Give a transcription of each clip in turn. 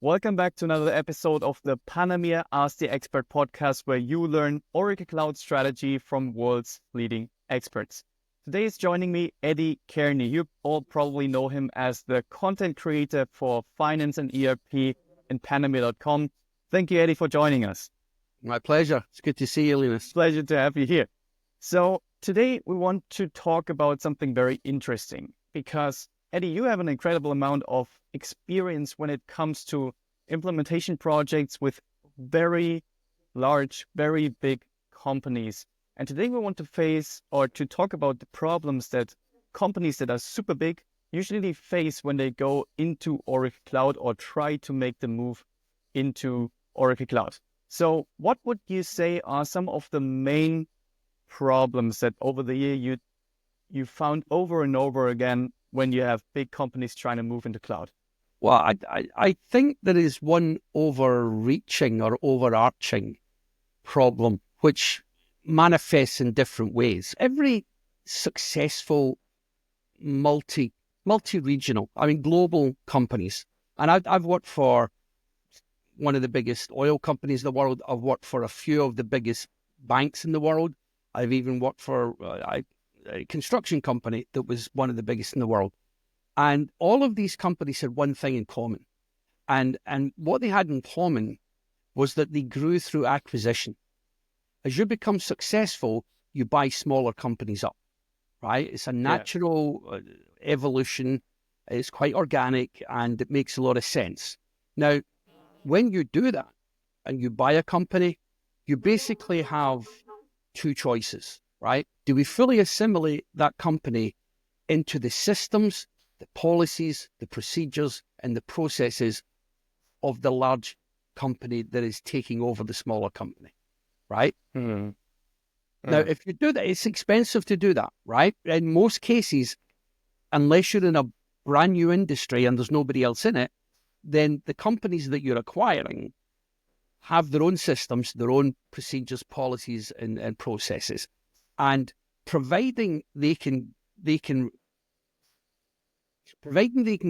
Welcome back to another episode of the Panameer Ask the Expert podcast, where you learn Oracle Cloud strategy from world's leading experts. Today is joining me Eddie Cairnie. You all probably know him as the content creator for finance and ERP in Panameer.com. Thank you, Eddie, for joining us. My pleasure. It's good to see you, Linus. Pleasure to have you here. So today we want to talk about something very interesting because, Eddie, you have an incredible amount of experience when it comes to implementation projects with very large, very big companies. And today we want to talk about the problems that companies that are super big usually face when they go into Oracle Cloud or try to make the move into Oracle Cloud. So what would you say are some of the main problems that over the year you found over and over again when you have big companies trying to move into cloud? Well, I think there is one overreaching or overarching problem which manifests in different ways. Every successful multi-regional, global companies, and I've worked for one of the biggest oil companies in the world. I've worked for a few of the biggest banks in the world. I've even worked for a construction company that was one of the biggest in the world. And all of these companies had one thing in common. And what they had in common was that they grew through acquisition. As you become successful, you buy smaller companies up, right? It's a natural evolution. It's quite organic and it makes a lot of sense. Now, when you do that and you buy a company, you basically have two choices, right? Do we fully assimilate that company into the systems, the policies, the procedures, and the processes of the large company that is taking over the smaller company, right? Mm-hmm. Now, if you do that, it's expensive to do that, right? In most cases, unless you're in a brand new industry and there's nobody else in it, then the companies that you're acquiring have their own systems, their own procedures, policies, and processes. And providing they can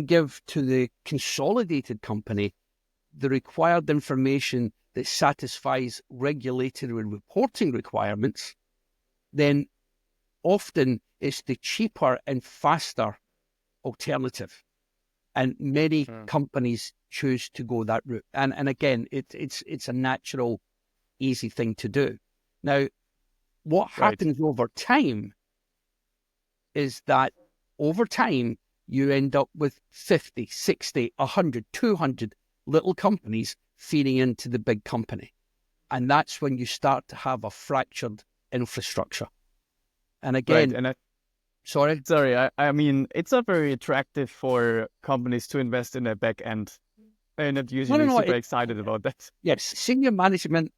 give to the consolidated company the required information that satisfies regulatory and reporting requirements, then often it's the cheaper and faster alternative. And many companies choose to go that route. And again, it's a natural, easy thing to do. Now, what happens over time is that over time, you end up with 50, 60, 100, 200 little companies feeding into the big company. And that's when you start to have a fractured infrastructure. And again, Sorry, I mean, it's not very attractive for companies to invest in their back end. They're not usually super excited about that. Yes, senior management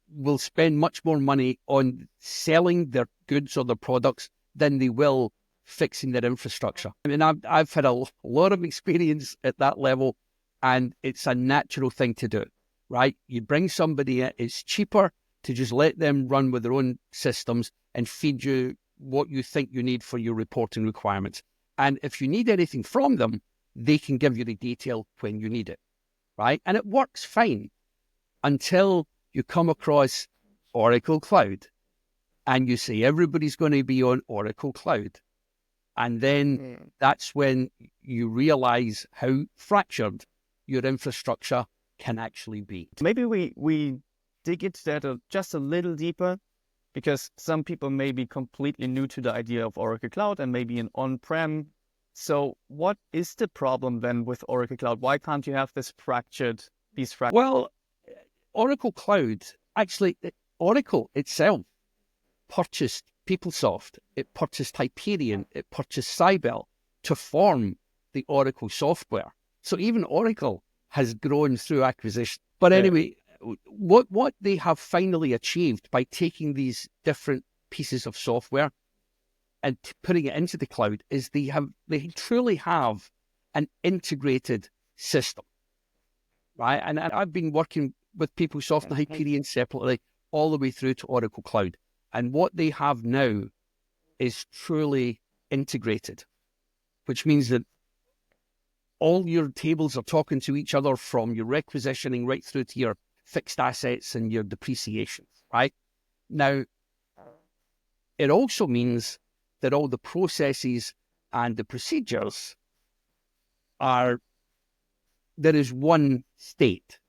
will spend much more money on selling their goods or their products than they will fixing their infrastructure. I mean, I've had a lot of experience at that level, and it's a natural thing to do, right? You bring somebody in, it's cheaper to just let them run with their own systems and feed you what you think you need for your reporting requirements. And if you need anything from them, they can give you the detail when you need it, right? And it works fine until you come across Oracle Cloud and you say everybody's going to be on Oracle Cloud. And then that's when you realize how fractured your infrastructure can actually be. Maybe we dig into that just a little deeper, because some people may be completely new to the idea of Oracle Cloud and maybe an on-prem. So what is the problem then with Oracle Cloud? Why can't you have these fractured? Well, Oracle Cloud, actually, Oracle itself purchased PeopleSoft, it purchased Hyperion, it purchased Cybele to form the Oracle software. So even Oracle has grown through acquisition. But anyway, what they have finally achieved by taking these different pieces of software and putting it into the cloud is they truly have an integrated system, right? And I've been working with PeopleSoft and Hyperion separately all the way through to Oracle Cloud. And what they have now is truly integrated, which means that all your tables are talking to each other from your requisitioning right through to your fixed assets and your depreciation, right? Now, it also means that all the processes and the procedures there is one state,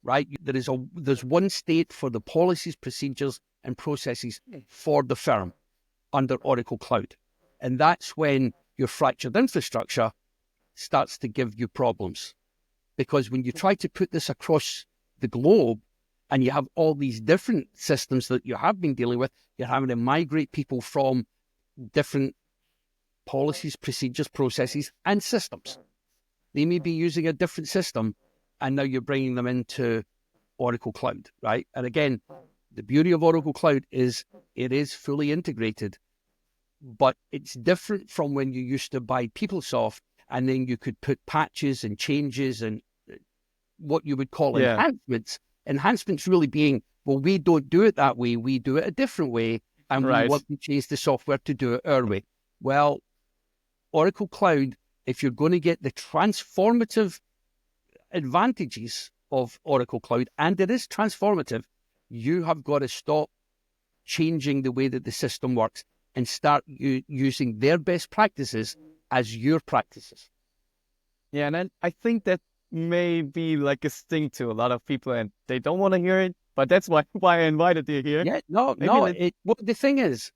right? There's one state for the policies, procedures, and processes for the firm under Oracle Cloud. And that's when your fractured infrastructure starts to give you problems. Because when you try to put this across the globe and you have all these different systems that you have been dealing with, you're having to migrate people from different policies, procedures, processes, and systems. They may be using a different system, and now you're bringing them into Oracle Cloud, right? And again, the beauty of Oracle Cloud is it is fully integrated, but it's different from when you used to buy PeopleSoft, and then you could put patches and changes and what you would call enhancements. Enhancements really being, well, we don't do it that way. We do it a different way, and we want to change the software to do it our way. Well, Oracle Cloud, if you're going to get the transformative advantages of Oracle Cloud, and it is transformative, you have got to stop changing the way that the system works and start using their best practices as your practices. Yeah, and then I think that may be like a sting to a lot of people, and they don't want to hear it, but that's why I invited you here. Yeah, well, the thing is,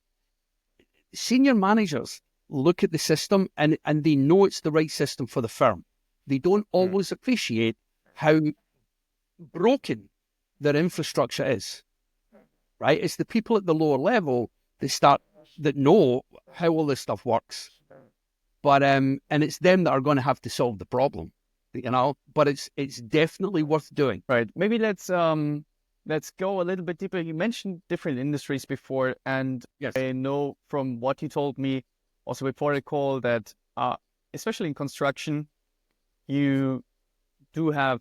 senior managers look at the system and they know it's the right system for the firm. They don't always appreciate how broken their infrastructure is, right? It's the people at the lower level that know how all this stuff works. But and it's them that are going to have to solve the problem, you know. But it's definitely worth doing. Right. Maybe let's go a little bit deeper. You mentioned different industries before, and yes, I know from what you told me also before the call that especially in construction, you do have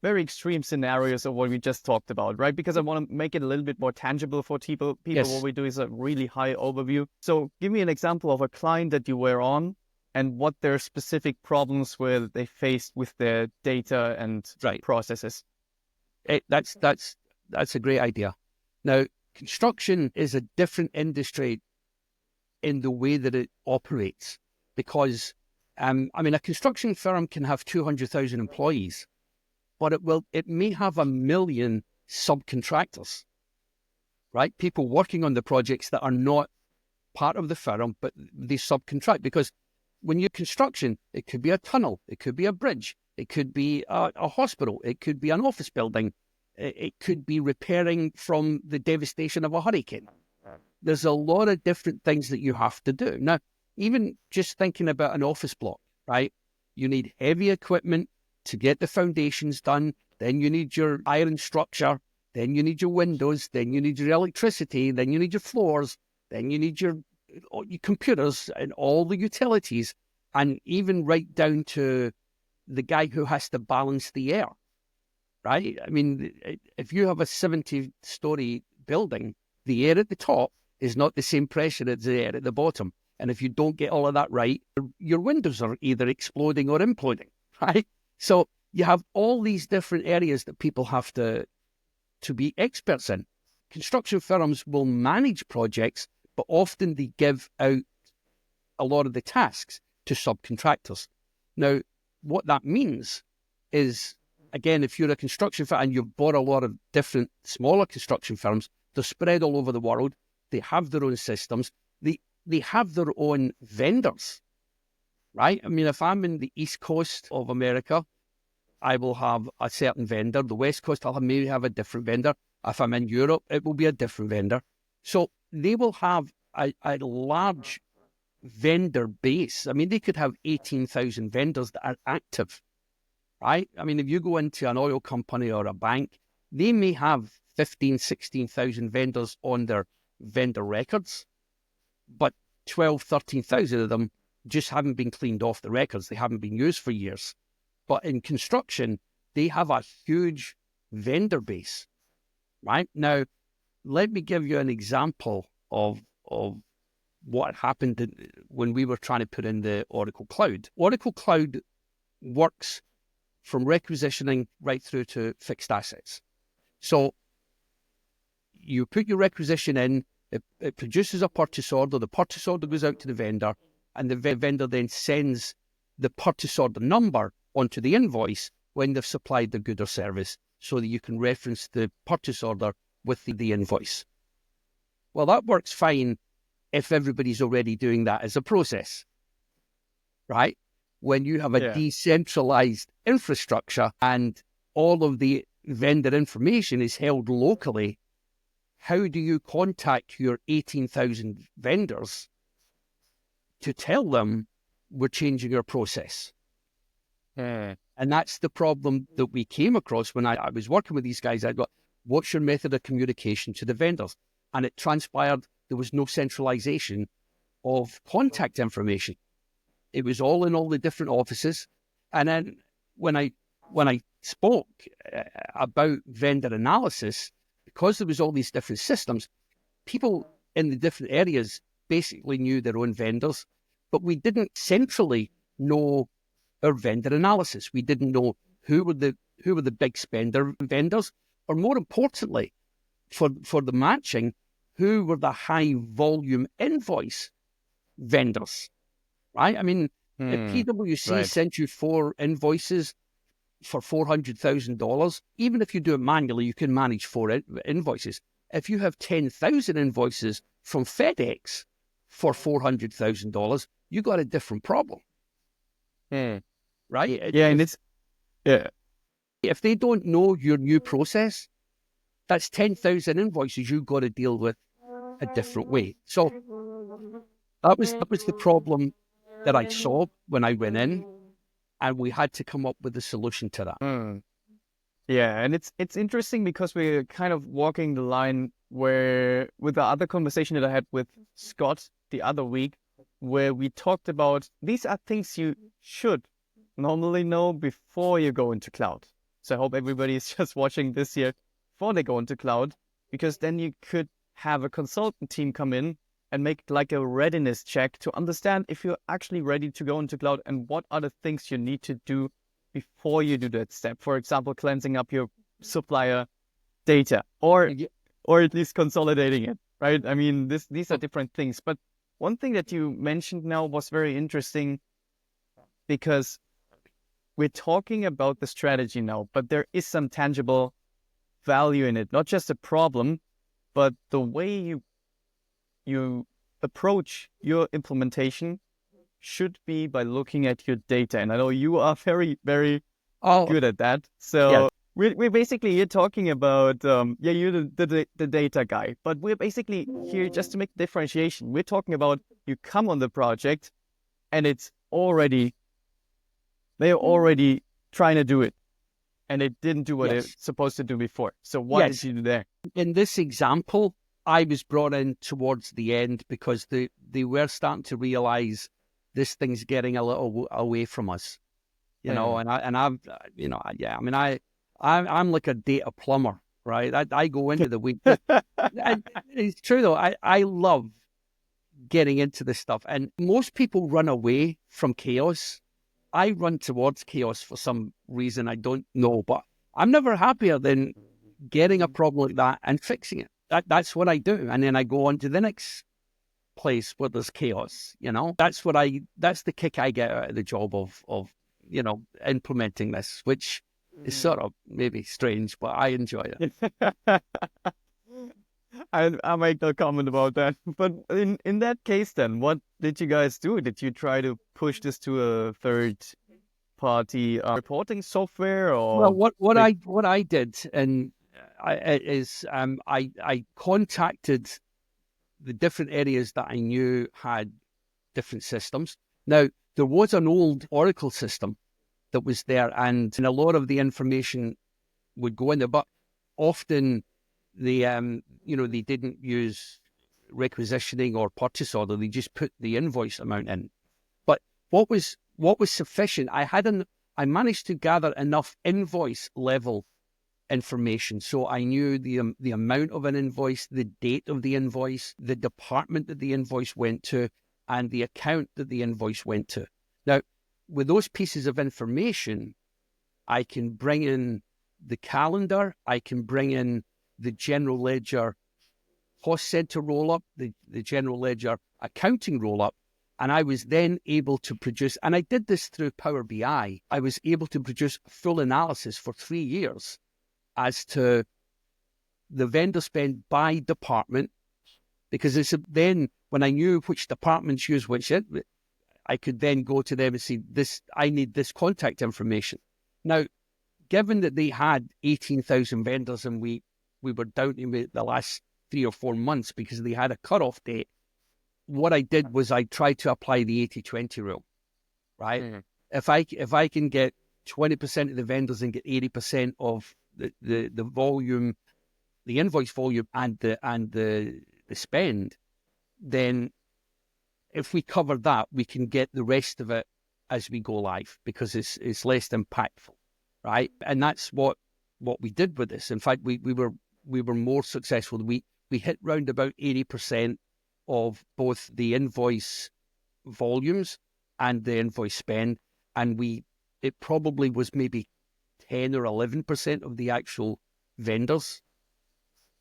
very extreme scenarios of what we just talked about, right? Because I want to make it a little bit more tangible for people. Yes. What we do is a really high overview. So give me an example of a client that you were on and what their specific problems were they faced with their data and processes. That's a great idea. Now, construction is a different industry in the way that it operates because, I mean, a construction firm can have 200,000 employees, but it may have 1 million subcontractors, right? People working on the projects that are not part of the firm, but they subcontract. Because when you're construction, it could be a tunnel, it could be a bridge, it could be a hospital, it could be an office building, it could be repairing from the devastation of a hurricane. There's a lot of different things that you have to do. Now, even just thinking about an office block, right? You need heavy equipment to get the foundations done, then you need your iron structure, then you need your windows, then you need your electricity, then you need your floors, then you need your computers and all the utilities, and even right down to the guy who has to balance the air, right? I mean, if you have a 70-story building, the air at the top is not the same pressure as the air at the bottom. And if you don't get all of that right, your windows are either exploding or imploding, right? So you have all these different areas that people have to be experts in. Construction firms will manage projects, but often they give out a lot of the tasks to subcontractors. Now, what that means is, again, if you're a construction firm and you've bought a lot of different smaller construction firms, they're spread all over the world. They have their own systems. They have their own vendors, right? I mean, if I'm in the East Coast of America, I will have a certain vendor. The West Coast, I'll maybe have a different vendor. If I'm in Europe, it will be a different vendor. So they will have a large vendor base. I mean, they could have 18,000 vendors that are active, right? I mean, if you go into an oil company or a bank, they may have 15, 16,000 vendors on their vendor records, but 12, 13,000 of them just haven't been cleaned off the records. They haven't been used for years. But in construction, they have a huge vendor base, right? Now, let me give you an example of what happened when we were trying to put in the Oracle Cloud. Oracle Cloud works from requisitioning right through to fixed assets. So you put your requisition in, it produces a purchase order, the purchase order goes out to the vendor, and the vendor then sends the purchase order number onto the invoice when they've supplied the good or service, so that you can reference the purchase order with the invoice. Well, that works fine if everybody's already doing that as a process, right? When you have a decentralized infrastructure and all of the vendor information is held locally, how do you contact your 18,000 vendors to tell them we're changing our process? And that's the problem that we came across when I was working with these guys. I got, what's your method of communication to the vendors? And it transpired there was no centralization of contact information. It was all in all the different offices. And then when I spoke about vendor analysis, because there was all these different systems, people in the different areas basically knew their own vendors, but we didn't centrally know our vendor analysis. We didn't know who were the big spender vendors, or more importantly, for the matching, who were the high volume invoice vendors, right? I mean, if PwC sent you 4 invoices for $400,000, even if you do it manually, you can manage 4 invoices. If you have 10,000 invoices from FedEx for $400,000, you got a different problem, right? If they don't know your new process, that's 10,000 invoices you've got to deal with a different way. So that was the problem that I saw when I went in, and we had to come up with a solution to that. Yeah, and it's interesting because we're kind of walking the line where, with the other conversation that I had with Scott the other week, where we talked about these are things you should normally know before you go into cloud. So I hope everybody is just watching this here before they go into cloud, because then you could have a consultant team come in and make like a readiness check to understand if you're actually ready to go into cloud and what are the things you need to do before you do that step. For example, cleansing up your supplier data or at least consolidating it, right? I mean, these are different things. But one thing that you mentioned now was very interesting, because we're talking about the strategy now, but there is some tangible value in it, not just a problem, but the way you approach your implementation should be by looking at your data. And I know you are very, very good at that. So we're basically here talking about, you're the data guy, but we're basically here just to make differentiation. We're talking about you come on the project and they're already trying to do it, and they didn't do what they're supposed to do before. So what did you do there? In this example, I was brought in towards the end because they were starting to realize this thing's getting a little away from us, you know. And I'm like a data plumber, right? I go into the weeds. It's true though. I love getting into this stuff, and most people run away from chaos. I run towards chaos for some reason I don't know, but I'm never happier than getting a problem like that and fixing it. That's what I do, and then I go on to the next place where there's chaos. You know, that's the kick I get out of the job of implementing this, which is sort of maybe strange, but I enjoy it. I make no comment about that. But in that case, then, what did you guys do? Did you try to push this to a third-party reporting software, or? Well, what I did, and I contacted the different areas that I knew had different systems. Now, there was an old Oracle system that was there, and a lot of the information would go in there, but often they didn't use requisitioning or purchase order. They just put the invoice amount in. But what was sufficient, I managed to gather enough invoice level information, so I knew the amount of an invoice, the date of the invoice, the department that the invoice went to, and the account that the invoice went to. Now, with those pieces of information, I can bring in the calendar, I can bring in the general ledger cost center roll-up, the general ledger accounting roll-up, and I was then able to produce, and I did this through Power BI, I was able to produce a full analysis for 3 years as to the vendor spend by department, because it's then when I knew which departments use which, I could then go to them and say, I need this contact information. Now, given that they had 18,000 vendors and we were doubting it the last 3 or 4 months because they had a cutoff date, what I did was I tried to apply the 80-20 rule, right? Mm-hmm. If I can get 20% of the vendors and get 80% of the volume, the invoice volume and the spend, then if we cover that, we can get the rest of it as we go live because it's less impactful, right? And that's what we did with this. In fact, we were more successful. We hit round about 80% of both the invoice volumes and the invoice spend, and it probably was maybe 10 or 11% of the actual vendors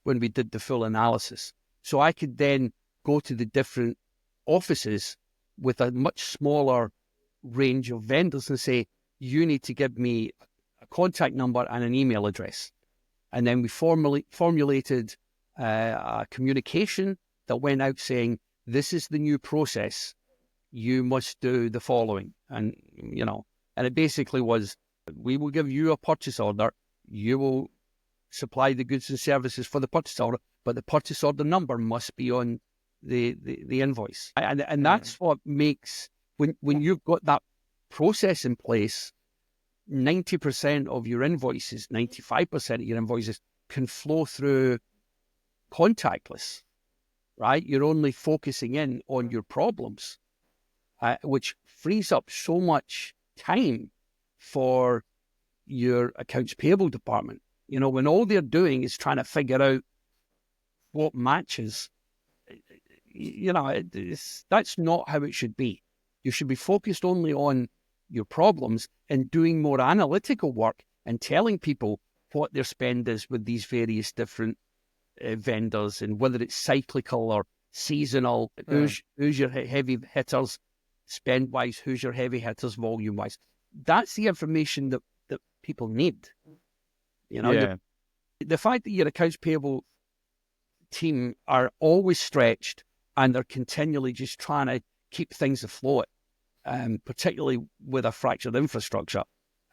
when we did the full analysis. So I could then go to the different offices with a much smaller range of vendors and say, you need to give me a contact number and an email address. And then we formulated a communication that went out saying, this is the new process. You must do the following. And, and it basically was, we will give you a purchase order. You will supply the goods and services for the purchase order, but the purchase order number must be on the invoice. And that's what makes, when you've got that process in place, 90% of your invoices, 95% of your invoices can flow through contactless, right? You're only focusing in on your problems, which frees up so much time for your accounts payable department. When all they're doing is trying to figure out what matches, that's not how it should be. You should be focused only on your problems and doing more analytical work and telling people what their spend is with these various different vendors and whether it's cyclical or seasonal. Who's your heavy hitters spend-wise? Who's your heavy hitters volume-wise? That's the information that people need. The fact that your accounts payable team are always stretched and they're continually just trying to keep things afloat, particularly with a fractured infrastructure,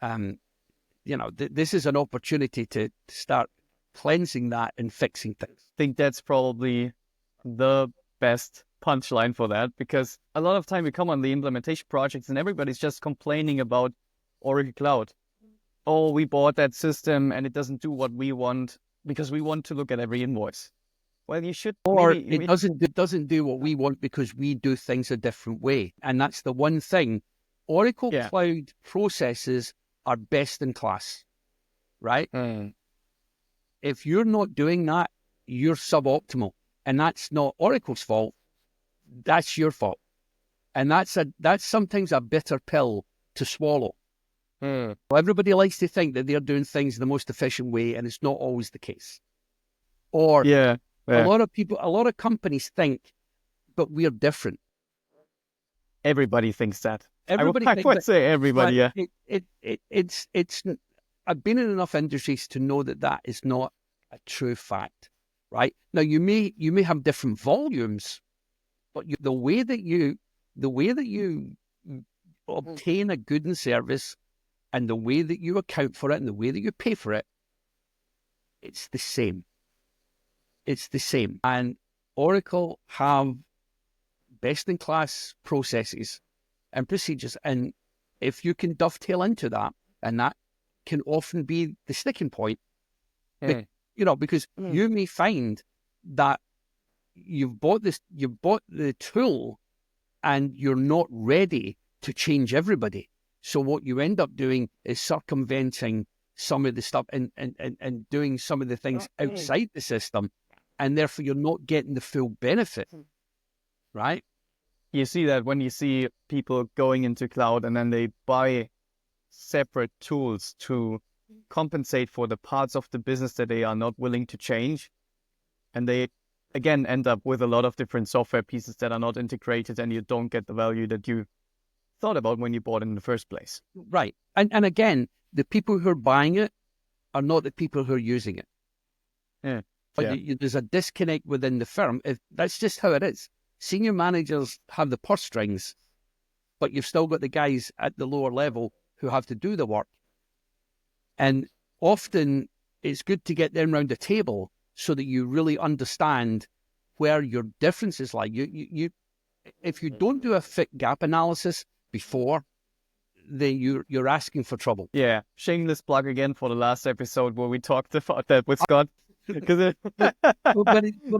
this is an opportunity to start cleansing that and fixing things. I think that's probably the best punchline for that, because a lot of time we come on the implementation projects and everybody's just complaining about Oracle Cloud. Oh, we bought that system and it doesn't do what we want because we want to look at every invoice. Well, you should. Or it doesn't do what we want because we do things a different way. And that's the one thing. Oracle Cloud processes are best in class, right? If you're not doing that, you're suboptimal. And that's not Oracle's fault. That's your fault. And that's sometimes a bitter pill to swallow. Everybody likes to think that they're doing things the most efficient way, and it's not always the case. Or a lot of companies think, but we're different. Everybody thinks that. I would say everybody. Yeah. It's. I've been in enough industries to know that is not a true fact. Right now, you may have different volumes, but the way that you obtain a good and service, and the way that you account for it, and the way that you pay for it, it's the same. It's the same. And Oracle have best-in-class processes and procedures. And if you can dovetail into that, and that can often be the sticking point, because you may find that you've bought the tool and you're not ready to change everybody. So what you end up doing is circumventing some of the stuff and doing some of the things outside the system, and therefore you're not getting the full benefit, right? you see that when you see people going into cloud and then they buy separate tools to compensate for the parts of the business that they are not willing to change. And they, again, end up with a lot of different software pieces that are not integrated, and you don't get the value that you thought about when you bought it in the first place. Right. And again, the people who are buying it are not the people who are using it. Yeah. There's a disconnect within the firm. That's just how it is. Senior managers have the purse strings, but you've still got the guys at the lower level who have to do the work. And often it's good to get them around the table so that you really understand where your differences lie. If you don't do a fit gap analysis before, then you're asking for trouble. Yeah, shameless plug again for the last episode where we talked about that with Scott. but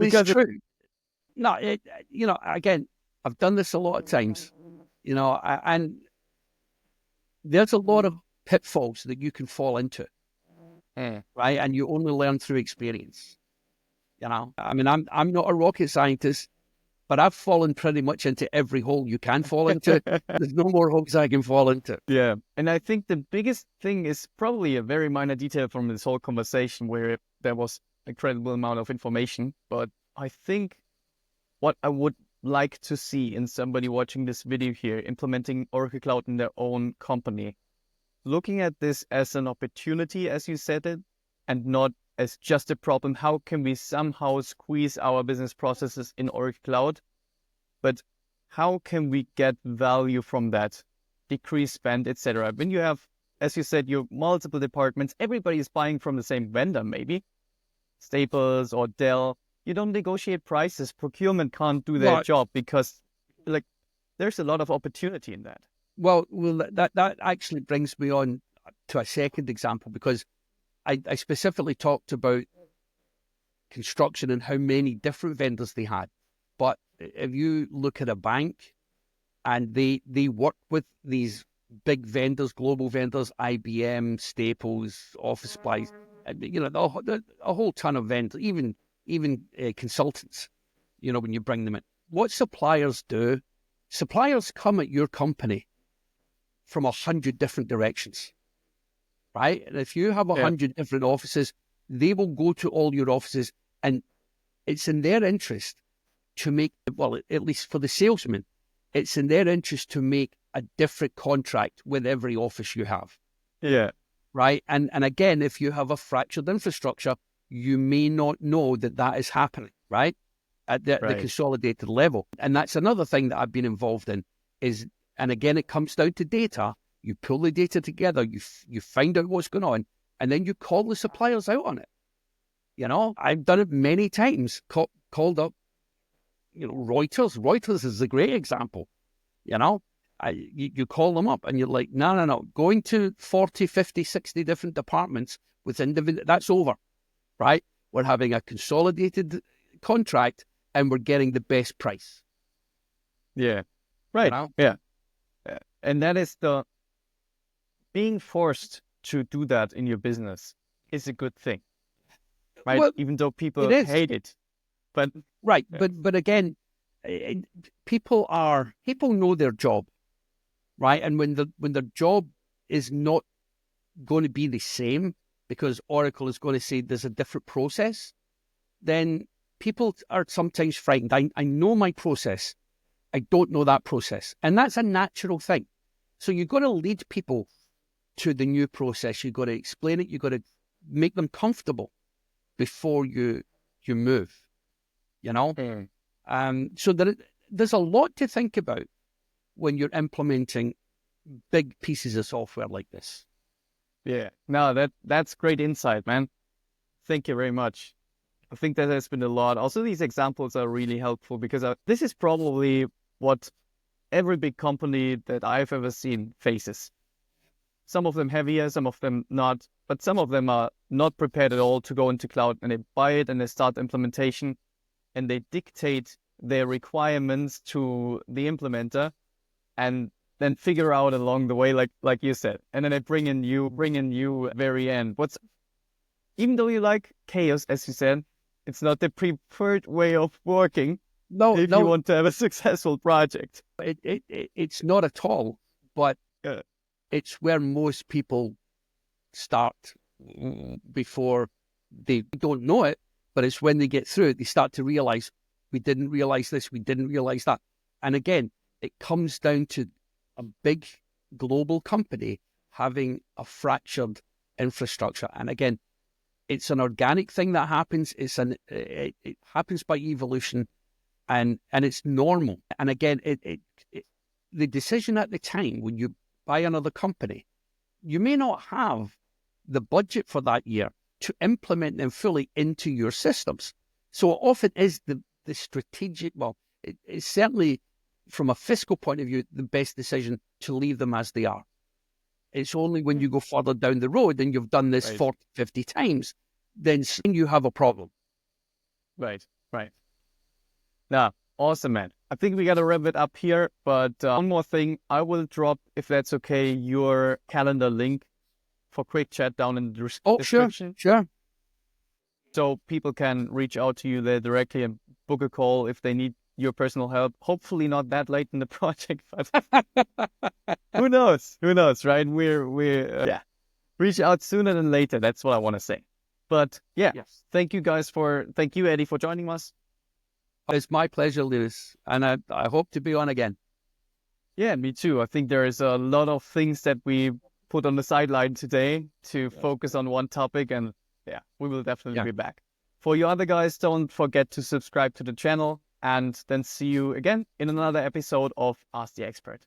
it's true. No, again, I've done this a lot of times, and there's a lot of pitfalls that you can fall into, right? And you only learn through experience. I mean, I'm not a rocket scientist, but I've fallen pretty much into every hole you can fall into. There's no more holes I can fall into. Yeah, and I think the biggest thing is probably a very minor detail from this whole conversation where there was an incredible amount of information, but I think what I would like to see in somebody watching this video here, implementing Oracle Cloud in their own company, looking at this as an opportunity, as you said it, and not as just a problem. How can we somehow squeeze our business processes in Oracle Cloud? But how can we get value from that? Decrease spend, etc. When you have, as you said, your multiple departments, everybody is buying from the same vendor, maybe Staples or Dell. You don't negotiate prices. Procurement can't do their job because, there's a lot of opportunity in that. Well, that actually brings me on to a second example, because I specifically talked about construction and how many different vendors they had. But if you look at a bank and they work with these big vendors, global vendors, IBM, Staples, Office Supplies, a whole ton of vendors, even consultants, when you bring them in. What suppliers do, suppliers come at your company from 100 different directions, right? And if you have 100 different offices, they will go to all your offices, and it's in their interest to make, well, at least for the salesman, it's in their interest to make a different contract with every office you have. Yeah. Right? And again, if you have a fractured infrastructure, you may not know that is happening, right? At the consolidated level. And that's another thing that I've been involved in is, and again, it comes down to data. You pull the data together, you find out what's going on, and then you call the suppliers out on it. I've done it many times, called up, Reuters. Reuters is a great example. You call them up and you're like, no, going to 40, 50, 60 different departments with individual, that's over, right? We're having a consolidated contract and we're getting the best price. Yeah, right. Yeah. And that is being forced to do that in your business is a good thing, right? Well, even though people hate it. But right, but again, people know their job, right? And when the job is not going to be the same because Oracle is going to say there's a different process, then people are sometimes frightened. I know my process, I don't know that process, and that's a natural thing. So you've got to lead people to the new process. You've got to explain it. You've got to make them comfortable before you move. So there's a lot to think about when you're implementing big pieces of software like this. Yeah, no, that's great insight, man. Thank you very much. I think that has been a lot. Also, these examples are really helpful because this is probably what every big company that I've ever seen faces. Some of them heavier, some of them not, but some of them are not prepared at all to go into cloud, and they buy it and they start implementation and they dictate their requirements to the implementer and then figure out along the way, like you said, and then they bring in you at very end. Even though you like chaos, as you said, it's not the preferred way of working. No, if you no, want to have a successful project. it's not at all. But Yeah. it's where most people start before they don't know it. But it's when they get through it, they start to realize, we didn't realize this, we didn't realize that. And again, it comes down to a big global company having a fractured infrastructure. And again, it's an organic thing that happens. It happens by evolution, and it's normal. And again, the decision at the time when you buy another company, you may not have the budget for that year to implement them fully into your systems. So it often is the strategic, well, it's certainly from a fiscal point of view, the best decision to leave them as they are. It's only when you go further down the road and you've done this 40, 50 times, then you have a problem. Right. Now, awesome, man. I think we got to wrap it up here, but one more thing. I will drop, if that's okay, your calendar link for quick chat down in the description. Sure. So people can reach out to you there directly and book a call if they need your personal help. Hopefully not that late in the project, but who knows, right? We're reach out sooner than later. That's what I want to say. But yeah, yes. Thank you, Eddie, for joining us. It's my pleasure, Linus, and I hope to be on again. Yeah, me too. I think there is a lot of things that we put on the sideline today to focus on one topic, and we will definitely be back. For you other guys, don't forget to subscribe to the channel, and then see you again in another episode of Ask the Expert.